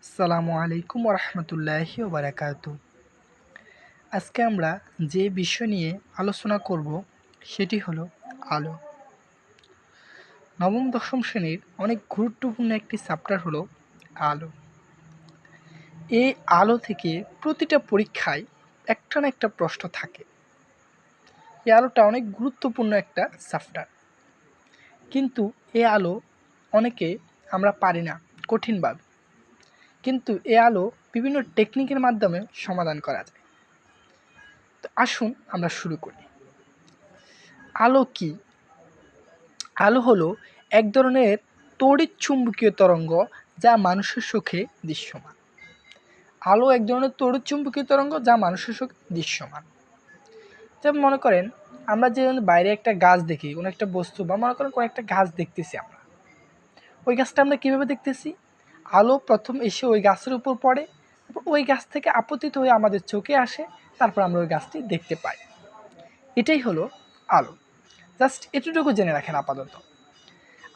আসসালামু আলাইকুম ওরহমতুল্লাহি ওবারাকাতু। আজকে আমরা যে বিষয় নিয়ে আলোচনা করব সেটি হলো আলো। নবম দশম শ্রেণীর অনেক গুরুত্বপূর্ণ একটি চ্যাপ্টার হলো আলো। এই আলো থেকে প্রতিটা পরীক্ষায় একটা না একটা প্রশ্ন থাকে। এই আলোটা অনেক গুরুত্বপূর্ণ একটা চ্যাপ্টার, কিন্তু এই আলো অনেকে আমরা পারি না কঠিনভাবে, কিন্তু এই আলো বিভিন্ন টেকনিকের মাধ্যমে সমাধান করা যায়। তো আসুন আমরা শুরু করি। আলো কি? আলো হলো এক ধরনের তড়িৎ চুম্বকীয় তরঙ্গ যা মানুষের চোখে দৃশ্যমান। আলো এক ধরনের তড়িৎ চুম্বকীয় তরঙ্গ যা মানুষের চোখে দৃশ্যমান। যেমন মনে করেন আমরা যে বাইরে একটা গাছ দেখি, কোনো একটা বস্তু, বা মনে করেন কোনো একটা গাছ দেখতেছি, আমরা ওই গাছটা আমরা কীভাবে দেখতেছি? আলো প্রথম এসে ওই গাছের উপর পড়ে, তারপর ওই গাছ থেকে আপতিত হয়ে আমাদের চোখে আসে, তারপর আমরা ওই গাছটি দেখতে পাই। এটাই হলো আলো। জাস্ট এতটুকু জেনে রাখেন আপাতত।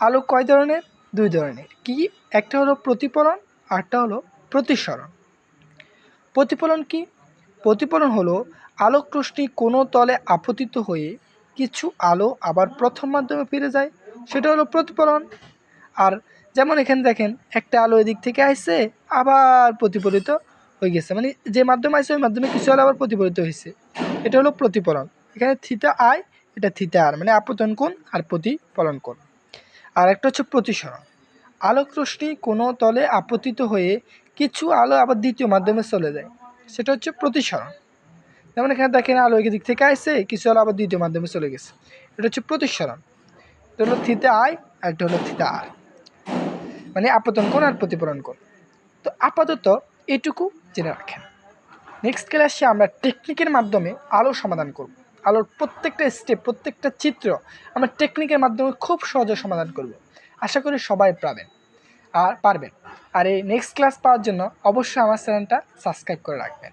আলো কয় ধরনের? দুই ধরনের। কি? একটা হলো প্রতিফলন, আরটা হলো প্রতিসরণ। প্রতিফলন কি? প্রতিফলন হলো আলোক রশ্মি কোনো তলে আপতিত হয়ে কিছু আলো আবার প্রথম মাধ্যমে ফিরে যায়, সেটা হলো প্রতিফলন। আর যেমন এখানে দেখেন, একটা আলো এদিক থেকে আসছে, আবার প্রতিফলিত হয়ে গেছে, মানে যে মাধ্যমে আসছে ওই মাধ্যমে কিছু আলো আবার প্রতিফলিত হয়েছে, এটা হলো প্রতিফলন। এখানে থিটা আই, এটা থিটা আর, মানে আপতন কোণ আর প্রতিফলন কোণ। আর একটা হচ্ছে প্রতিসরণ। আলোক রশ্মি কোনো তলে আপতিত হয়ে কিছু আলো আবার দ্বিতীয় মাধ্যমে চলে যায়, সেটা হচ্ছে প্রতিসরণ। যেমন এখানে দেখেন আলো দিক থেকে আসছে, কিছু আলো আবার দ্বিতীয় মাধ্যমে চলে গেছে, এটা হচ্ছে প্রতিসরণ। এটা হলো থিটা আই আর এটা হলো থিটা আর, মানে আপতন কোণ আর প্রতিফলন কোণ। তো আপাতত এটুকু জেনে রাখেন। নেক্সট ক্লাসে আমরা টেকনিকের মাধ্যমে আলো সমাধান করব। আলোর প্রত্যেকটা স্টেপ, প্রত্যেকটা চিত্র আমরা টেকনিকের মাধ্যমে খুব সহজে সমাধান করব। আশা করি সবাই পারবেন। আর এই নেক্সট ক্লাস পাওয়ার জন্য অবশ্যই আমার চ্যানেলটা সাবস্ক্রাইব করে রাখবেন।